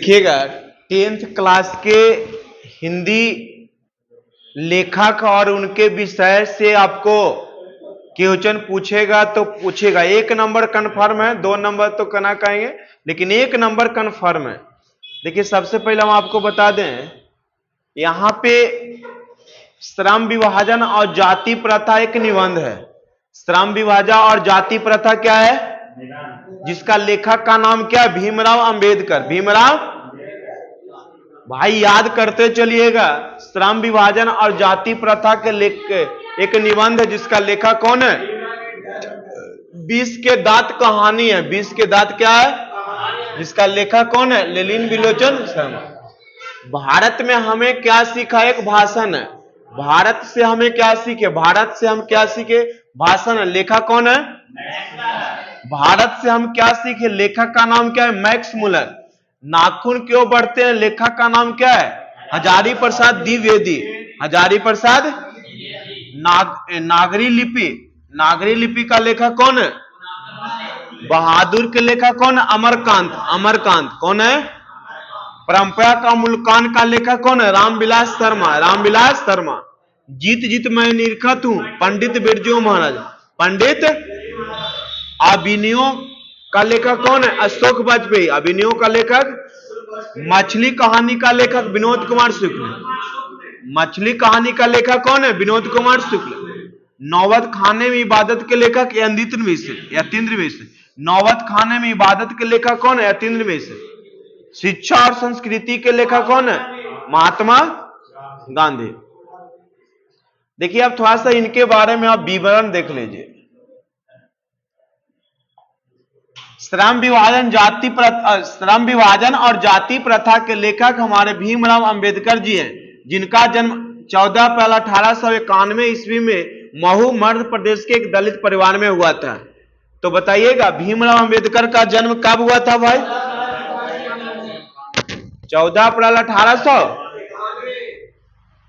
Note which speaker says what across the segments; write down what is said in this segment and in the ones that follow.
Speaker 1: देखिएगा 10th class के हिंदी लेखक और उनके विषय से आपको क्वेश्चन पूछेगा तो पूछेगा। 1 नंबर कंफर्म है, 2 नंबर तो कना कहेंगे, लेकिन 1 नंबर कंफर्म है। देखिए सबसे पहले हम आपको बता दें, यहां पे श्रम विभाजन और जाति प्रथा एक निबंध है। श्रम विभाजन और जाति प्रथा क्या है, जिसका लेखक का नाम क्या है, भीमराव अंबेडकर। भीमराव, भाई याद करते चलिएगा, श्रम विभाजन और जाति प्रथा के लेख एक निबंध है जिसका लेखक कौन है, 20 के दांत कहानी है। 20 के दांत क्या है, जिसका लेखक कौन है, ललिन विलोचन शर्मा। भारत में हमें क्या सीखा, एक भाषण है। भारत से हमें क्या सीखे, भारत से हम क्या सीखे, भाषण है। लेखक कौन है, भारत से हम क्या सीखे, लेखक का नाम क्या है, मैक्स मुलर। नाखून क्यों बढ़ते हैं, लेखक का नाम क्या है, हजारी प्रसाद द्विवेदी। हजारी प्रसाद। नागरी लिपि, नागरी लिपि का लेखक कौन है, बहादुर के लेखक कौन है, अमरकांत। अमरकांत कौन है। परंपरा का मुल्कान का लेखक कौन है, रामविलास शर्मा। रामविलास शर्मा। जीत जीत मैं निरखत हूं, पंडित बिरजू महाराज। पंडित। अभिनयों का लेखक कौन है, अशोक वाजपेयी। अभिनयों का लेखक। मछली कहानी का लेखक विनोद कुमार शुक्ल। मछली कहानी का लेखक कौन है, विनोद कुमार शुक्ल। नौबत खाने में इबादत के लेखक यतीन्द्र मिश्र। यतीन्द्र मिश्र। नौबत खाने में इबादत के लेखक कौन है, यतीन्द्र मिश्र। शिक्षा और संस्कृति के लेखक कौन है, महात्मा गांधी। देखिए अब थोड़ा सा इनके बारे में आप विवरण देख लीजिए। श्रम विभाजन जाति प्रथा, श्रम विभाजन और जाति प्रथा के लेखक हमारे भीमराव अंबेडकर जी हैं, जिनका जन्म 14 अप्रैल 1891 ईस्वी में महू मध्य प्रदेश के एक दलित परिवार में हुआ था। तो बताइएगा भीमराव अंबेडकर का जन्म कब हुआ था भाई, 14 अप्रैल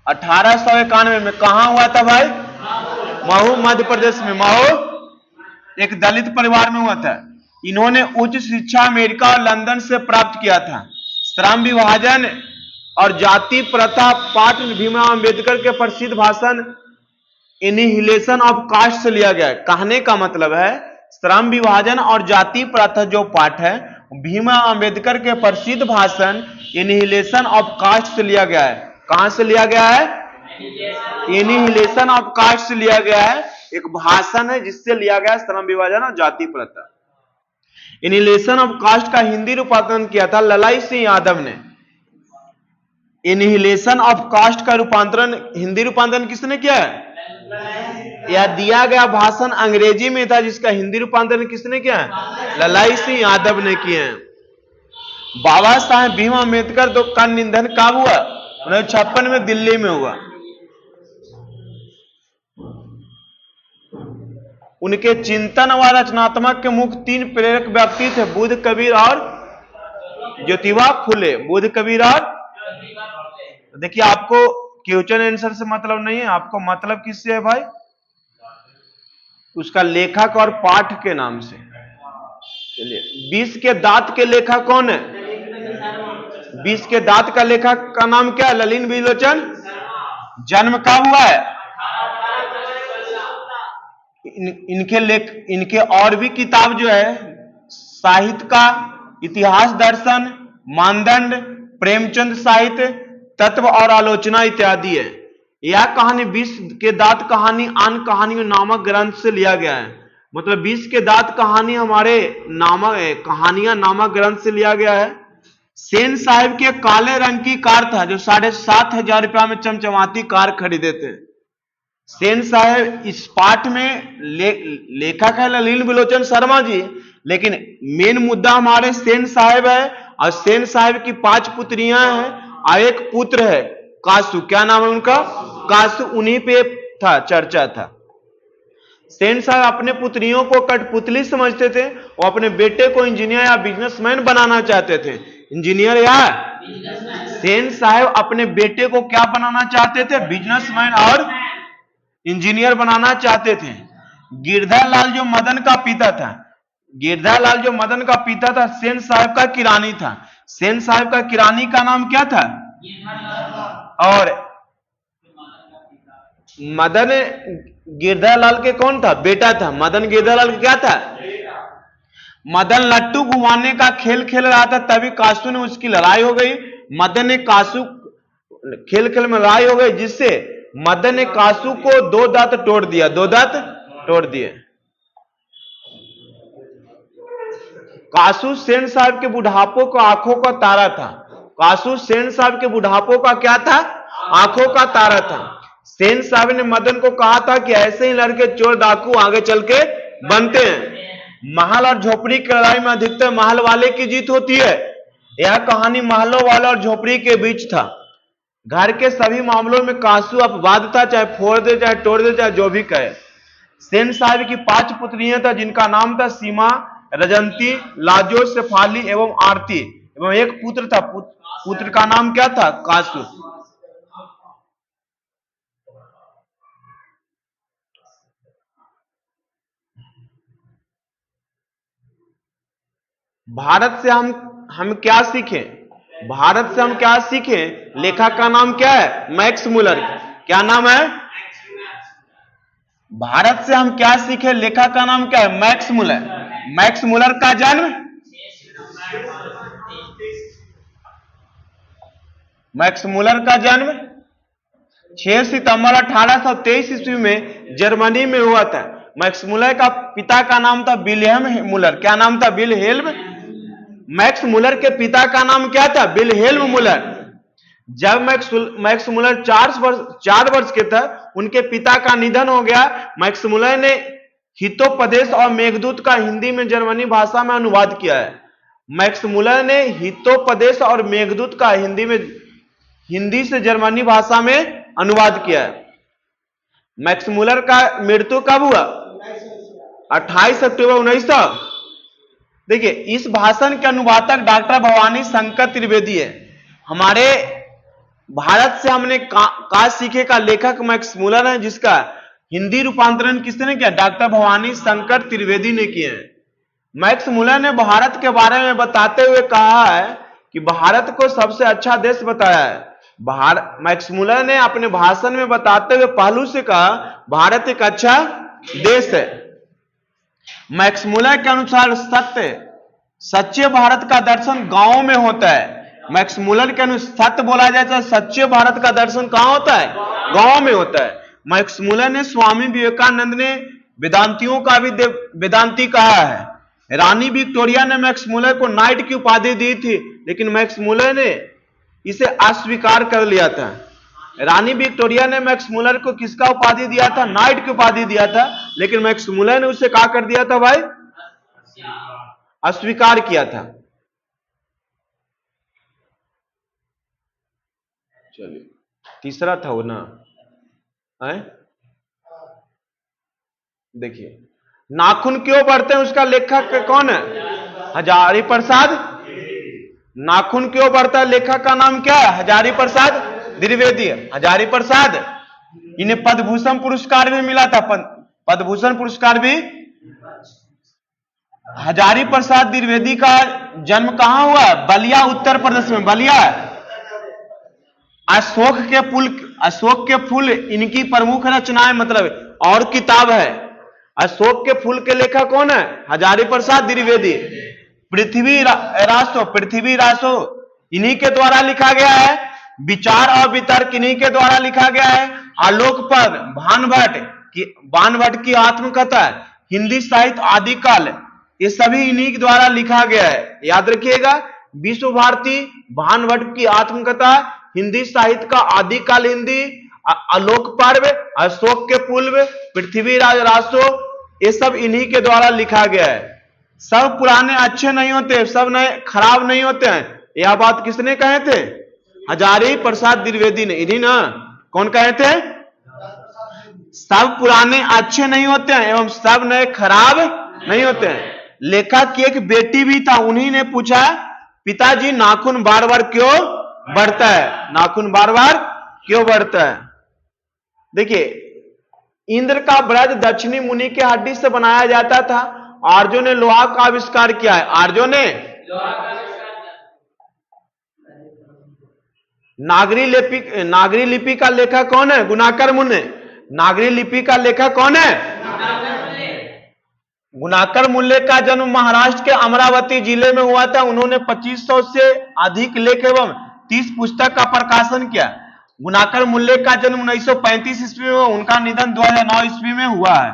Speaker 1: 1891 में। कहां हुआ था भाई, महू मध्य प्रदेश में। महू एक दलित परिवार में हुआ था। इन्होंने उच्च शिक्षा अमेरिका और लंदन से प्राप्त किया था। श्रम विभाजन और जाति प्रथा पाठ भीमराव अंबेडकर के प्रसिद्ध भाषण एनिहिलेशन ऑफ कास्ट से लिया गया है। कहने का मतलब है श्रम विभाजन और जाति प्रथा जो पाठ है भीमराव अंबेडकर के प्रसिद्ध भाषण एनिहिलेशन ऑफ कास्ट से लिया गया है। कहां से लिया गया है, एनिहिलेशन ऑफ कास्ट से लिया गया है। एक भाषण है जिससे लिया गया श्रम विभाजन और जाति प्रथा। एनिहिलेशन ऑफ कास्ट का हिंदी रूपांतरण किया था ललाई सिंह यादव ने। एनिहिलेशन ऑफ कास्ट का रूपांतरण, हिंदी रूपांतरण किसने किया है, यह दिया गया भाषण अंग्रेजी में था, जिसका हिंदी रूपांतरण किसने किया है, ललाई सिंह यादव ने किए हैं। बाबा साहेब भीमराव अंबेडकर का निधन कब हुआ, 1956 में दिल्ली में हुआ। उनके चिंतन व रचनात्मक के मुख्य 3 प्रेरक व्यक्ति थे, बुद्ध, कबीर और ज्योतिबा फुले। बुद्ध, कबीर और, देखिए आपको क्वेश्चन आंसर से मतलब नहीं है, आपको मतलब किससे है भाई, उसका लेखक और पाठ के नाम से। चलिए 20 के दांत के लेखक कौन है, 20 के दांत का लेखक का नाम क्या है, ललिन विलोचन। जन्म कब हुआ है, इनके और भी किताब जो है साहित्य का इतिहास दर्शन, मानदंड, प्रेमचंद साहित्य, तत्व और आलोचना इत्यादि है। यह कहानी 20 के दांत कहानी आन कहानियों नामक ग्रंथ से लिया गया है। मतलब 20 के दांत कहानी हमारे नामक कहानियां नामक ग्रंथ से लिया गया है। सेन साहिब के काले रंग की कार था जो 7,500 रुपया में चमचमाती कार खरीदे थे। सेन साहब इस पाठ में लेखक है ललिन विलोचन शर्मा जी, लेकिन मेन मुद्दा हमारे सेन साहब है और सेन साहब की 5 पुत्रियां हैं और एक पुत्र है कासू। क्या नाम है उनका, कासू। उन्हीं पे था, चर्चा था। सेन साहब अपने पुत्रियों को कठपुतली समझते थे, वो अपने बेटे को इंजीनियर या बिजनेसमैन बनाना चाहते थे। इंजीनियर या सेन साहब अपने बेटे को क्या बनाना चाहते थे, बिजनेसमैन और इंजीनियर बनाना चाहते थे। गिरधालाल जो मदन का पिता था, गिरधालाल जो मदन का पिता था सेन साहब का किरानी था। सेन साहब का किरानी का नाम क्या था? और मदन गिरधरलाल के कौन था? बेटा था। मदन गिरधरलाल क्या था? मदन लट्टू घुमाने का खेल खेल रहा था, तभी कासू ने उसकी लड़ाई हो गई। मदन ने कासू खेल खेल में लड़ाई हो गई, जिससे मदन ने कासू को 2 दांत तोड़ दिया। 2 दांत तोड़ दिए। कासू सेन साहब के बुढ़ापो को आंखों का तारा था। कासू सेन साहब के बुढ़ापो का क्या था? आंखों का तारा था। सेन साहब ने मदन को कहा था कि ऐसे ही लड़के चोर डाकू आगे चल के बनते हैं। महल और झोपड़ी की लड़ाई में अधिकतर महल वाले की जीत होती है। यह कहानी महलों वाले और झोपड़ी के बीच था। घर के सभी मामलों में कासू अपवाद था, चाहे फोड़ दे, चाहे तोड़ दे, चाहे जो भी कहे। सेन साहब की 5 पुत्रियां था, जिनका नाम था सीमा, रजंती, लाजो, शेफाली एवं आरती, एवं एक पुत्र था। पुत्र का नाम क्या था? कासू। भारत से हम क्या सीखें? भारत से हम क्या सीखें? लेखक का नाम क्या है? Max Muller. क्या नाम है? भारत से हम क्या सीखे? लेखक का नाम क्या है? Max Muller. मैक्स मुलर का जन्म मैक्स मुलर का जन्म 6 सितंबर 1823 ईस्वी में जर्मनी में हुआ था। मैक्स मुलर का पिता का नाम था विल्हेल्म मुलर। क्या नाम था? विल्हेल्म। मैक्स मुलर के पिता का नाम क्या था? विल्हेल्म मुलर। जब मैक्स मुलर 4 वर्ष के थे, उनके पिता का निधन हो गया। मैक्स मुलर ने हितोपदेश और मेघदूत का हिंदी में जर्मनी भाषा में अनुवाद किया है। मैक्स मुलर ने हितोपदेश और मेघदूत का हिंदी से जर्मनी भाषा में अनुवाद किया है। मैक्स मुलर का मृत्यु कब हुआ? 28 अक्टूबर 1900। देखिए, इस भाषण के अनुवादक डॉक्टर भवानी शंकर त्रिवेदी है। हमारे भारत से हमने का सीखे का लेखक मैक्स मुलर है, जिसका हिंदी रूपांतरण किसने किया? डॉक्टर भवानी शंकर त्रिवेदी ने किए हैं। मैक्स मुलर ने भारत के बारे में बताते हुए कहा है कि भारत को सबसे अच्छा देश बताया है। मैक्स मुलर ने अपने भाषण में बताते हुए पहलू से कहा, भारत एक अच्छा देश है। मैक्स मुलर के अनुसार सच्चे भारत का दर्शन गांवों में होता है। मैक्स मुलर के अनुसार सत्य बोला जाए तो सच्चे भारत का दर्शन कहां होता है? गांव में होता है। मैक्स मुलर ने स्वामी विवेकानंद ने वेदांतियों का भी वेदांती कहा है। रानी विक्टोरिया ने मैक्स मुलर को नाइट की उपाधि दी थी, लेकिन मैक्स मुलर ने इसे अस्वीकार कर लिया था। रानी विक्टोरिया ने मैक्स मुलर को किसका उपाधि दिया था? नाइट की उपाधि दिया था, लेकिन मैक्स मुलर ने उसे क्या कर दिया था भाई? अस्वीकार किया था। चलिए, तीसरा था वो ना, देखिए, नाखून क्यों बढ़ते हैं, उसका लेखक कौन है? हजारी प्रसाद। नाखून क्यों बढ़ता है, लेखक का नाम क्या है? हजारी प्रसाद द्विवेदी। हजारी प्रसाद, इन्हें पद्मभूषण पुरस्कार भी मिला था। पद्मभूषण पुरस्कार भी। हजारी प्रसाद द्विवेदी का जन्म कहां हुआ? बलिया, उत्तर प्रदेश में। बलिया। अशोक के फूल इनकी प्रमुख रचनाएं, मतलब और किताब है। अशोक के फूल के लेखक कौन है? हजारी प्रसाद द्विवेदी। पृथ्वी रासो इन्हीं के द्वारा लिखा गया है। विचार और वितर्क इन्हीं के द्वारा लिखा गया है। आलोक पर बाणभट्ट की आत्मकथा, हिंदी साहित्य आदिकाल, ये सभी इन्हीं के द्वारा लिखा गया है। याद रखिएगा, विश्व भारती, बाणभट्ट की आत्मकथा, हिंदी साहित्य का आदिकाल हिंदी, आलोक पर्व, अशोक के पूर्व, पृथ्वीराज रासो, ये सब इन्हीं के द्वारा लिखा गया है। सब पुराने अच्छे नहीं होते, सब नए खराब नहीं होते हैं। यह बात किसने कहे थे? हजारी प्रसाद द्विवेदी ने। इन्हीं ना, कौन कहे थे? सब पुराने अच्छे नहीं होते हैं एवं सब नए खराब नहीं होते हैं। लेखक की एक बेटी भी था, उन्हीं ने पूछा, पिताजी नाखून बार बार क्यों बढ़ता है? नाखून बार बार क्यों बढ़ता है? देखिए, इंद्र का ब्रज दक्षिणी मुनि के हड्डी से बनाया जाता था। आर्यों ने लोहा का आविष्कार किया है। आर्यों ने नागरी लिपि का लेखक कौन है? गुणाकर मूल्य। नागरी लिपि का लेखक कौन है? गुणाकर मूल्य का जन्म महाराष्ट्र के अमरावती जिले में हुआ था। उन्होंने 2500 से अधिक लेख एवं 30 पुस्तक का प्रकाशन किया। गुणाकर मूल्य का जन्म 1935 ईस्वी में, उनका निधन 2009 ईस्वी में हुआ है।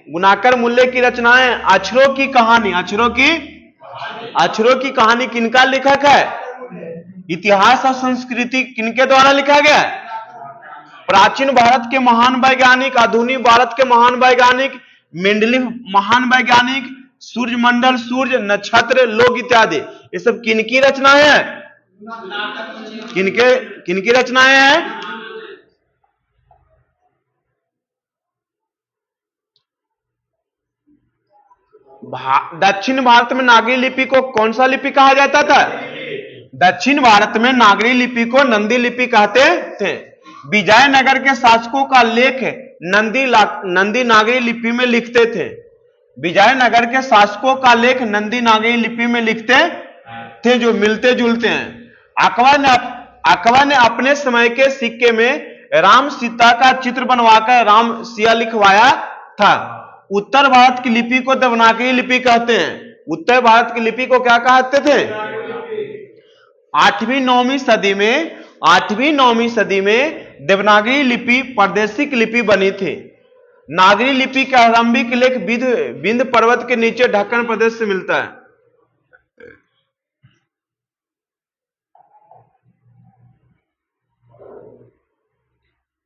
Speaker 1: गुणाकर मूल्य की रचनाएं अक्षरों की कहानी, अक्षरों की कहानी किनका लेखक है? इतिहास और संस्कृति किनके द्वारा लिखा गया है? प्राचीन भारत के महान वैज्ञानिक, आधुनिक भारत के महान वैज्ञानिक, मेंडलीव महान वैज्ञानिक, सूर्यमंडल, सूर्य, नक्षत्र, लोक इत्यादि, ये सब किनकी रचनाएं हैं? किनकी रचनाएं हैं? दक्षिण भारत में नागरी लिपि को कौन सा लिपि कहा जाता था? दक्षिण भारत में नागरी लिपि को नंदी लिपि कहते थे। विजयनगर के शासकों का लेख नंदी नागरी लिपि में लिखते थे। विजयनगर के शासकों का लेख नंदी नागरी लिपि में लिखते थे, जो मिलते जुलते हैं। अकबर ने अपने समय के सिक्के में राम सीता का चित्र बनवाकर राम सिया लिखवाया था। उत्तर भारत की लिपि को देवनागरी लिपि कहते हैं। उत्तर भारत की लिपि को क्या कहते थे? 8वीं-9वीं सदी में देवनागरी लिपि प्रादेशिक लिपि बनी थी। नागरी लिपि का आरंभिक लेख विंध्य पर्वत के नीचे ढक्कन प्रदेश से मिलता है।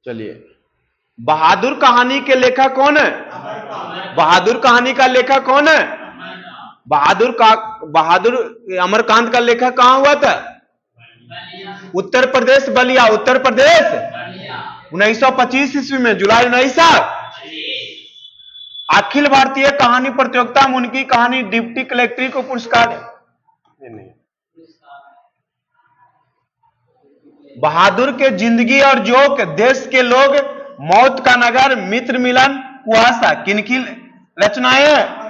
Speaker 1: चलिए, बहादुर कहानी के लेखक कौन है? बहादुर कहानी का लेखक कौन है? बहादुर अमरकांत का लेखक कहां हुआ था? उत्तर प्रदेश, बलिया। उत्तर प्रदेश 1925 ईस्वी में, जुलाई 19। अखिल भारतीय कहानी प्रतियोगिता में उनकी कहानी डिप्टी कलेक्टर को पुरस्कार। बहादुर के जिंदगी और जोक, देश के लोग, मौत का नगर, मित्र मिलन, कुहासा किनकी रचनाएं हैं?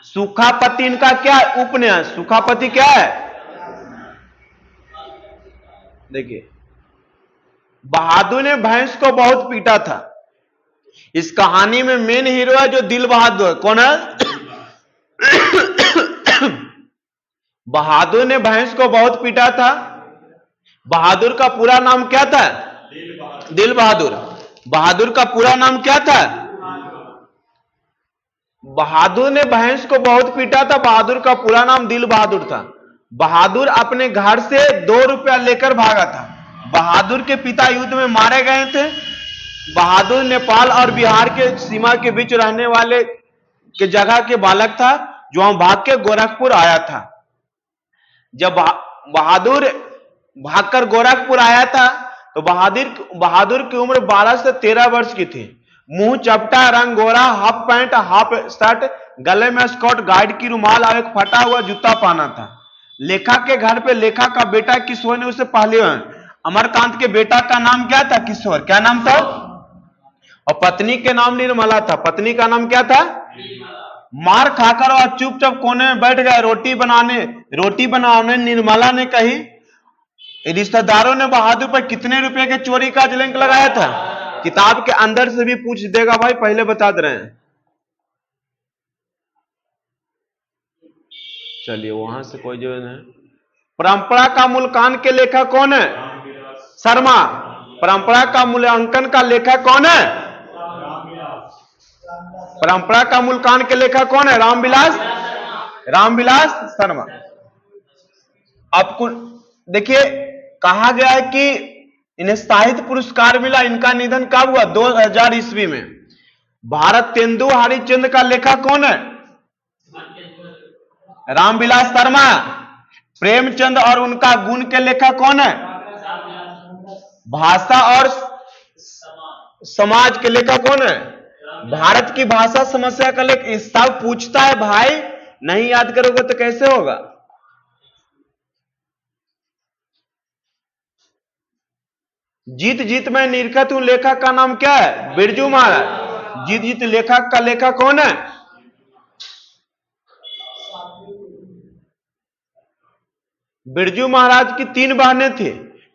Speaker 1: सुखापति इनका क्या है? उपन्यास। सुखापति क्या है? देखिए, बहादुर ने भैंस को बहुत पीटा था। इस कहानी में मेन हीरो है जो दिल बहादुर। कौन है? बहादुर ने भैंस को बहुत पीटा था। बहादुर का पूरा नाम क्या था? दिल बहादुर। बहादुर का पूरा नाम क्या था? बहादुर ने भैंस को बहुत पीटा था। बहादुर का पूरा नाम दिल बहादुर था। बहादुर अपने घर से 2 रुपया लेकर भागा था। बहादुर के पिता युद्ध में मारे गए थे। बहादुर नेपाल और बिहार के सीमा के बीच रहने वाले के जगह के बालक था, जो वहां भाग के गोरखपुर आया था। जब बहादुर भागकर गोरखपुर आया था तो बहादुर की उम्र 12 से 13 वर्ष की थी। मुंह चपटा, रंग गोरा, हाफ पैंट, हाफ शर्ट, गले में स्कॉट गाइड की रुमाल और एक फटा हुआ जूता पहना था। लेखक के घर पे लेखक का बेटा किशोर ने उसे पहले अमरकांत के बेटा का नाम क्या था? किशोर। क्या नाम था? और पत्नी के नाम निर्मला था। पत्नी का नाम क्या था? मार खाकर और चुपचाप कोने में बैठ गए रोटी बनाने निर्मला ने कही। रिश्तेदारों ने बहादुर पर कितने रुपए के चोरी का लिंक लगाया था? किताब के अंदर से भी पूछ देगा भाई, पहले बता दे रहे हैं। चलिए, वहां से कोई जो है। परंपरा का मूल्यांकन के लेखक कौन है? शर्मा। परंपरा का मूल्यांकन का लेखक कौन है? परंपरा का मूल्यांकन के लेखक कौन है? रामविलास शर्मा। आपको देखिए, कहा गया है कि इन्हें साहित्य पुरस्कार मिला। इनका निधन कब हुआ? 2000 ईस्वी में। भारत तेंदु हरिश्चंद्र का लेखक कौन है? रामविलास शर्मा। प्रेमचंद और उनका गुण के लेखक कौन है? भाषा और समाज के लेखक कौन है? भारत की भाषा समस्या का लेख। सब पूछता है भाई, नहीं याद करोगे तो कैसे होगा? जीत जीत में निरखत हूं लेखक का नाम क्या है? बिरजू महाराज। जीत जीत लेखक का लेखक कौन है? बिरजू महाराज की 3 बहनें थी।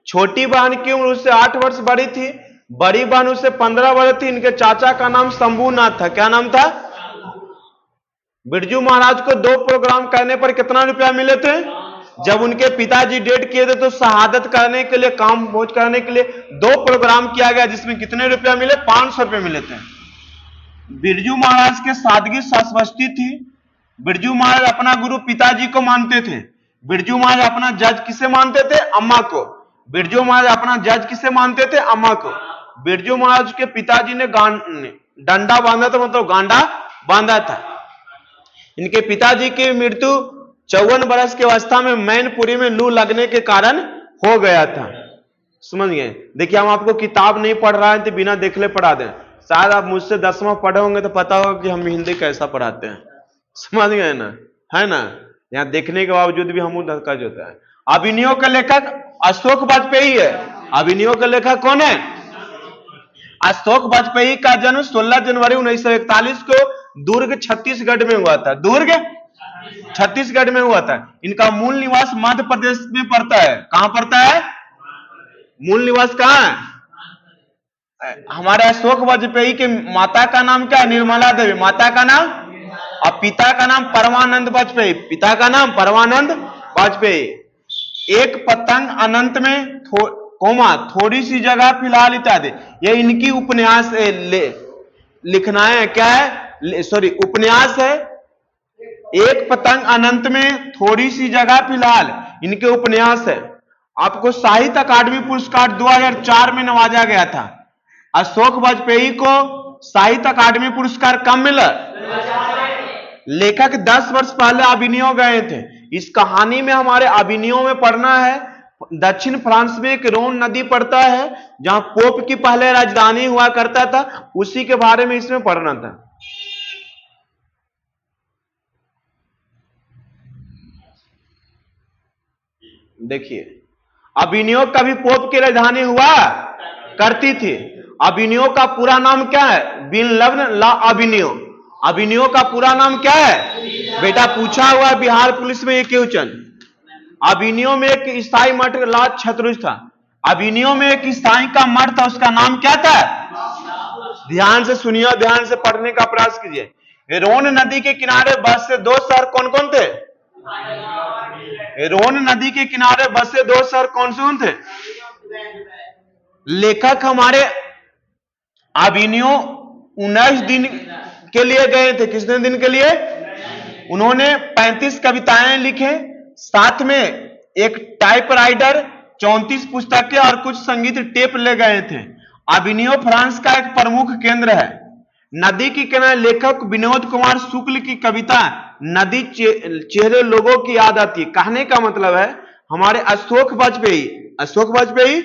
Speaker 1: छोटी बहन की उम्र उससे 8 वर्ष बड़ी थी, बड़ी बहन उससे 15 वर्ष थी। इनके चाचा का नाम शंभूनाथ था। क्या नाम था? बिरजू महाराज को 2 प्रोग्राम करने पर कितना रुपया मिले थे? जब उनके पिताजी डेड किए थे तो शहादत करने के लिए, काम भोज करने के लिए 2 प्रोग्राम किया गया, जिसमें कितने रुपया मिले? 500 रुपये मिले थे। बिरजू महाराज के सादगी शाश्वती थी। बिरजू महाराज अपना गुरु पिताजी को मानते थे। बिरजू महाराज अपना जज किसे मानते थे? अम्मा को। बिरजू महाराज अपना जज किसे मानते थे? अम्मा को। बिरजू महाराज के पिताजी ने डंडा बांधा था, मतलब गांडा बांधा था। इनके पिताजी की मृत्यु 54 वर्ष की अवस्था में मैनपुरी में लू लगने के कारण हो गया था। समझ गए? देखिए, हम आपको किताब नहीं पढ़ रहा है तो बिना देखले पढ़ा दें। शायद आप मुझसे 10वां पढ़े होंगे तो पता होगा कि हम हिंदी कैसा पढ़ाते हैं। समझ गए ना? है ना? यहाँ देखने के बावजूद भी हम धक्का होता है। अभिनयों का लेखक अशोक वाजपेयी है। अभिनयों का लेखक कौन है? अशोक वाजपेयी का जन्म 16 जनवरी 1941 को दुर्ग छत्तीसगढ़ में हुआ था। दुर्ग छत्तीसगढ़ में हुआ था। इनका मूल निवास मध्य प्रदेश में पड़ता है। कहां पड़ता है? मूल निवास कहां है? हमारे अशोक वाजपेयी के माता का नाम क्या है? निर्मला देवी, माता का नाम, और पिता का नाम परमानंद वाजपेयी। पिता का नाम परमानंद वाजपेयी। एक पतंग अनंत में थोड़ी सी जगह फिलहाल इत्यादि, ये इनकी उपन्यास लिखनाएं है। क्या है? सॉरी, उपन्यास है। एक पतंग अनंत में थोड़ी सी जगह फिलहाल, इनके उपन्यास है। आपको साहित्य अकादमी पुरस्कार 2004 में नवाजा गया था। अशोक वाजपेयी को साहित्य अकादमी पुरस्कार कब मिला? लेखक 10 वर्ष पहले अभिनयो गए थे। इस कहानी में हमारे अभिनयो में पढ़ना है, दक्षिण फ्रांस में एक रोन नदी पड़ता है, जहां पोप की पहले राजधानी हुआ करता था। उसी के बारे में इसमें पढ़ना था। देखिए, अभिनयो कभी पोप की राजधानी हुआ करती थी। अभिनयो का पूरा नाम क्या है? बिनलवन ला अभिनयो। अभिनयो का पूरा नाम क्या है? बेटा पूछा हुआ बिहार पुलिस में ये क्वेश्चन। अभिनयो में एक ईसाई मठ ला छत्रुज था। अभिनयो में एक ईसाई का मठ था, उसका नाम क्या था? ध्यान से सुनिए, ध्यान से पढ़ने का प्रयास कीजिए। रोन नदी के किनारे बसे 2 शहर कौन कौन थे? रोन नदी के किनारे बसे 2 शहर कौन से थे? लेखक हमारे अभिनयो 19 दिन के लिए गए थे। कितने दिन के लिए? उन्होंने 35 कविताएं लिखे, साथ में एक टाइपराइटर, 34 पुस्तकें और कुछ संगीत टेप ले गए थे। अभिनयो फ्रांस का एक प्रमुख केंद्र है। नदी के किनारे लेखक विनोद कुमार शुक्ल की कविता नदी चेहरे लोगों की याद आती है। कहने का मतलब है हमारे अशोक वाजपेयी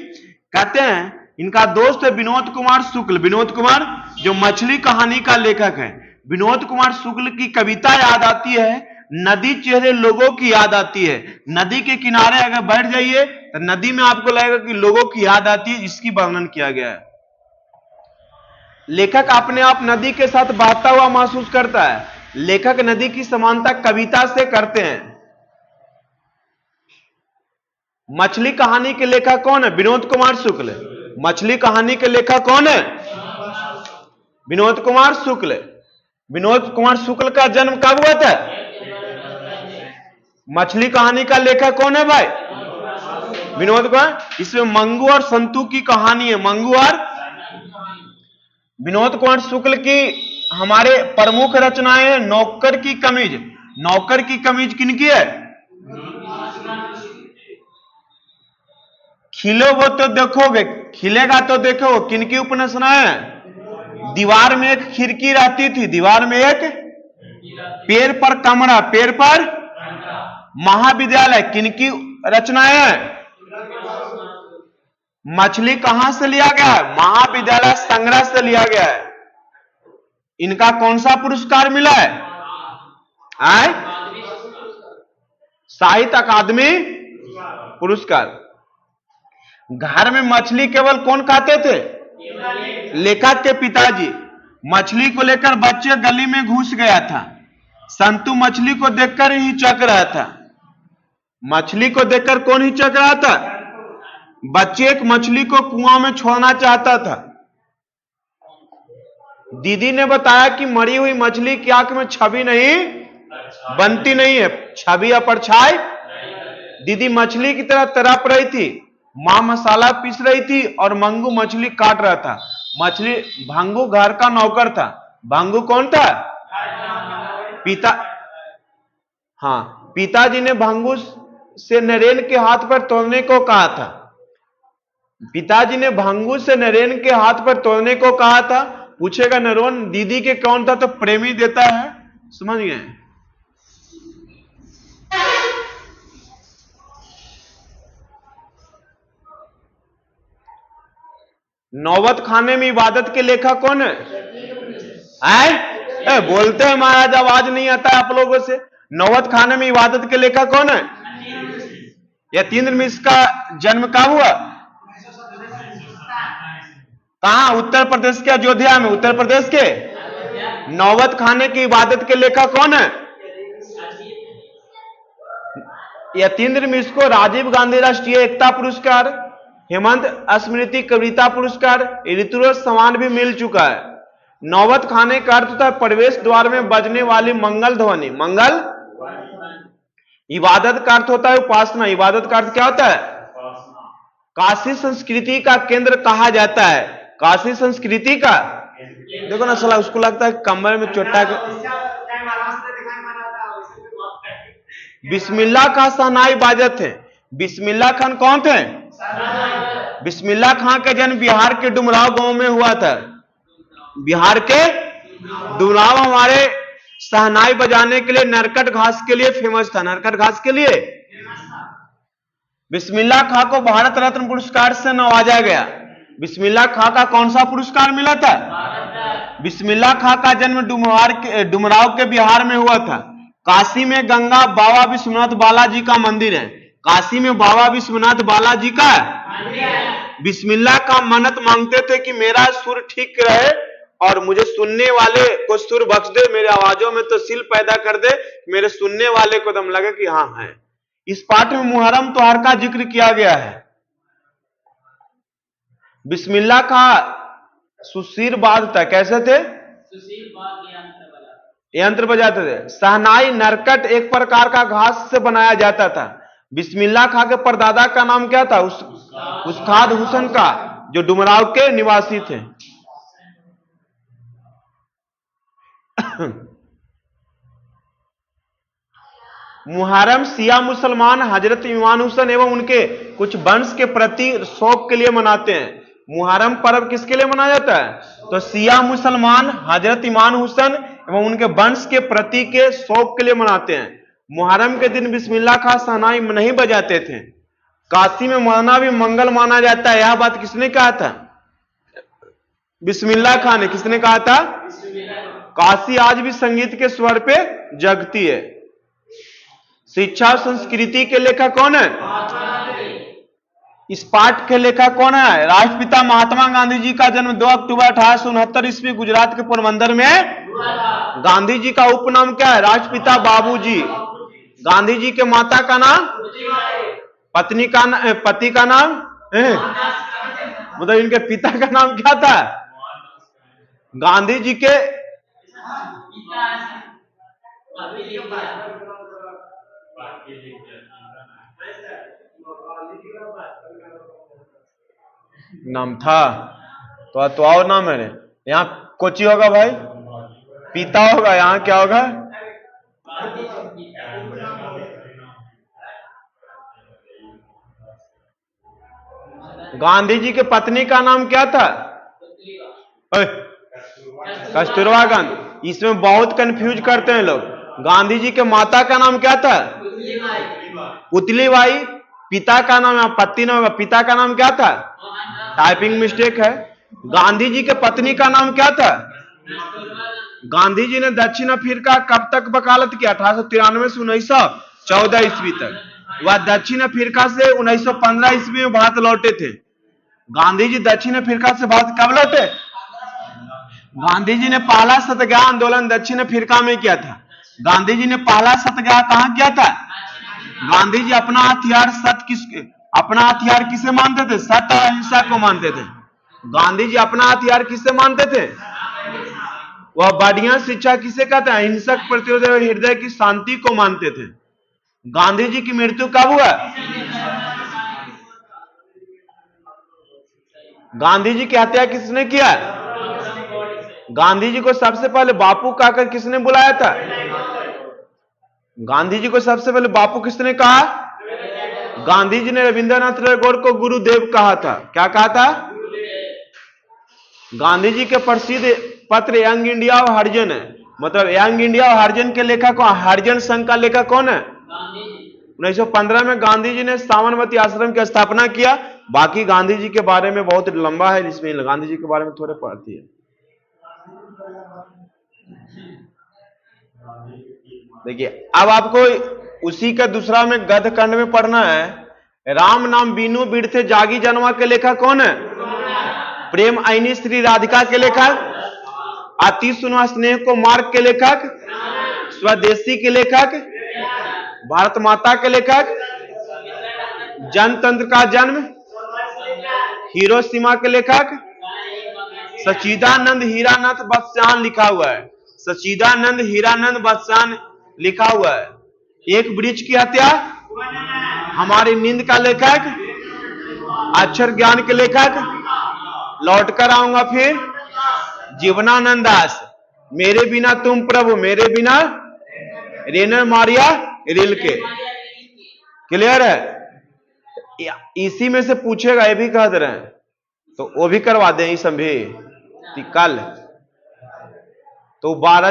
Speaker 1: कहते हैं, इनका दोस्त है विनोद कुमार शुक्ल। विनोद कुमार जो मछली कहानी का लेखक है। विनोद कुमार शुक्ल की कविता याद आती है, नदी चेहरे लोगों की याद आती है। नदी के किनारे अगर बैठ जाइए तो नदी में आपको लगेगा कि लोगों की याद आती है। इसकी वर्णन किया गया है। लेखक अपने आप नदी के साथ बहता हुआ महसूस करता है। लेखक नदी की समानता कविता से करते हैं। मछली कहानी के लेखक कौन है? विनोद कुमार शुक्ल। मछली कहानी के लेखक कौन है? विनोद कुमार शुक्ल। विनोद कुमार शुक्ल का जन्म कब हुआ था? मछली कहानी का लेखक कौन है भाई? विनोद कुमार। इसमें मंगू और संतू की कहानी है। मंगू और विनोद कुमार शुक्ल की हमारे प्रमुख रचनाएं हैं नौकर की कमीज। नौकर की कमीज किनकी है? खिलो वो तो देखोगे, खिलेगा तो देखो। किनकी उपन्यासना है? दीवार में एक खिड़की रहती थी, दीवार में एक पेड़ पर कमरा, पेड़ पर महाविद्यालय। किनकी रचनाएं हैं? मछली कहां से लिया गया है? महाविद्यालय संग्रह से लिया गया है। इनका कौन सा पुरस्कार मिला है? साहित्य अकादमी पुरस्कार। घर में मछली केवल कौन खाते थे? लेखक के पिताजी। मछली को लेकर बच्चे गली में घुस गया था। संतू मछली को देखकर ही चक रहा था। मछली को देखकर कौन हिचक रहा था? बच्चे एक मछली को कुआं में छोड़ना चाहता था। दीदी ने बताया कि मरी हुई मछली की आंख में छवि नहीं बनती नहीं है, छवि या परछाई। दीदी मछली की तरह तड़प रही थी। मां मसाला पीस रही थी और मंगू मछली काट रहा था। मछली भंगू घर का नौकर था। भंगू कौन था? पिता। हाँ, पिताजी ने भंगू से नरेन के हाथ पर तोड़ने को कहा था। पिताजी ने भंगू से नरेन के हाथ पर तोड़ने को कहा था। पूछेगा नरेन दीदी के कौन था? तो प्रेमी देता है। समझ गए? नौबत खाने में इबादत के लेखक कौन है? बोलते हैं महाराज, आवाज नहीं आता है आप लोगों से। नौबत खाने में इबादत के लेखक कौन है? यतीन्द्र मिश्र का जन्म कब हुआ? कहां? उत्तर प्रदेश के अयोध्या में। उत्तर प्रदेश के नौबत खाने की इबादत के लेखक कौन है? यतीन्द्र मिश्र को राजीव गांधी राष्ट्रीय एकता पुरस्कार, हेमंत स्मृति कविता पुरस्कार, ऋतुराज सम्मान भी मिल चुका है। नौबत खाने का अर्थ होता है प्रवेश द्वार में बजने वाली मंगल ध्वनि। मंगल। इबादत का अर्थ होता है उपासना। इबादत का अर्थ क्या होता है? काशी संस्कृति का केंद्र कहा जाता है। काशी संस्कृति का, देखो ना साला, उसको लगता है कमर में चोटा के। बिस्मिल्लाह खां शहनाई बाजत थे। बिस्मिल्लाह खान कौन थे? बिस्मिल्लाह खां का जन्म बिहार के डुमराव गांव में हुआ था। बिहार के डुमराव हमारे शहनाई बजाने के लिए, नरकट घास के लिए फेमस था। नरकट घास के लिए। बिस्मिल्लाह खां को भारत रत्न पुरस्कार से नवाजा गया। बिस्मिल्लाह खां का कौन सा पुरस्कार मिला था? बिस्मिल्लाह खां का जन्म डुमराव के बिहार में हुआ था। काशी में गंगा बाबा विश्वनाथ बालाजी का मंदिर है। काशी में बाबा विश्वनाथ बालाजी का। बिस्मिल्लाह का मन्नत मांगते थे कि मेरा सुर ठीक रहे और मुझे सुनने वाले को सुर बख्श दे, मेरे आवाजों में तो सिल पैदा कर दे, मेरे सुनने वाले को दम लगे कि हाँ है। इस पाठ में मुहर्रम त्योहार का जिक्र किया गया है। बिस्मिल्लाह का सुशीर बाजता, कैसे थे? यंत्र बजाते थे। शहनाई नरकट एक प्रकार का घास से बनाया जाता था। बिस्मिल्लाह खां के परदादा का नाम क्या था? उस्ताद हुसैन का, जो डुमराव के निवासी थे। मुहर्रम शिया मुसलमान हजरत इमाम हुसैन एवं उनके कुछ वंश के प्रति शोक के लिए मनाते हैं। मुहर्रम पर्व किसके लिए मनाया जाता है? तो शिया मुसलमान हजरत इमाम हुसैन एवं उनके वंश के प्रति के शोक के लिए मनाते हैं। मुहर्रम के दिन बिस्मिल्लाह खां शहनाई नहीं बजाते थे। काशी में मौलाना भी मंगल माना जाता है। यह बात किसने कहा था? बिस्मिल्लाह खां ने। किसने कहा था? काशी आज भी संगीत के स्वर पे जगती है। शिक्षा और संस्कृति के लेखक कौन है? इस पाठ के लेखक कौन है? राष्ट्रपिता महात्मा गांधी जी का जन्म 2 अक्टूबर 1869 ईस्वी गुजरात के पोरबंदर में। गांधी जी का उपनाम क्या है? राष्ट्रपिता बाबूजी। गांधी जी के माता का नाम? पति का नाम? मतलब इनके पिता का नाम क्या था? गांधी जी के नाम था तो और नाम है। यहाँ कोची होगा भाई? पिता होगा। यहाँ क्या होगा? गांधी जी के पत्नी का नाम क्या था? कस्तूरबा गांधी। इसमें बहुत कंफ्यूज करते हैं लोग। गांधी जी के माता का नाम क्या था? पुतलीबाई। पिता का नाम, पत्नी नहीं होगा, पिता का नाम क्या था? टाइपिंग मिस्टेक है। गांधी जी के पत्नी का नाम क्या था? गांधी जी ने दक्षिण अफ्रीका कब तक वकालत किया? 1893 से 1914 ईस्वी तक। वह दक्षिण अफ्रीका से 1915 ईस्वी में भारत लौटे थे। गांधी जी दक्षिण अफ्रीका से भारत कब लौटे? गांधी जी ने पहला सत्याग्रह आंदोलन दक्षिण अफ्रीका में किया था। गांधी जी ने पहला सत्याग्रह कहां किया था? गांधी जी अपना हथियार किसे मानते थे? सत्य और अहिंसा को मानते थे। गांधी जी अपना हथियार किसे मानते थे? वह बढ़िया शिक्षा किसे कहते हैं? अहिंसक प्रतिरोध और हृदय की शांति को मानते थे। गांधी जी की मृत्यु कब हुआ? गांधी जी की हत्या किसने किया? गांधी जी को सबसे पहले बापू कहकर किसने बुलाया था? गांधी जी को सबसे पहले बापू किसने कहा? गांधी जी ने रविंद्रनाथ टैगोर को गुरुदेव कहा था। क्या कहा था? गांधी जी के प्रसिद्ध पत्र यंग इंडिया और हरिजन है, मतलब यंग इंडिया और हरिजन के लेखक कौन? हरिजन संघ का लेखक कौन है? 1915 में गांधी जी ने साबरमती आश्रम की स्थापना किया। बाकी गांधी जी के बारे में बहुत लंबा है, इसमें गांधी जी के बारे में थोड़े पढ़ती है। देखिए, अब आपको उसी का दूसरा में गद्य खंड में पढ़ना है। राम नाम बीनू बिरथे जागी जनवा के लेखक कौन है? प्रेम आईनी श्री राधिका के लेखक, अति सुना स्नेह को मार्ग के लेखक, स्वदेशी के लेखक, भारत माता के लेखक, जनतंत्र का जन्म, हिरोशिमा के लेखक, सच्चिदानंद हीरानंद बख्शान लिखा हुआ है। सच्चिदानंद हीरानंद बख्शान लिखा हुआ है। एक वृक्ष की हत्या, हमारी नींद का लेखक, अक्षर ज्ञान के लेखक, लौट कर आऊंगा फिर, जीवनानंद दास, मेरे बिना तुम प्रभु, मेरे बिना, रेनर मारिया रिल्के। क्लियर है? इसी में से पूछेगा, ये भी कह दे रहे हैं, तो वो भी करवा दें इस भी कल तो 12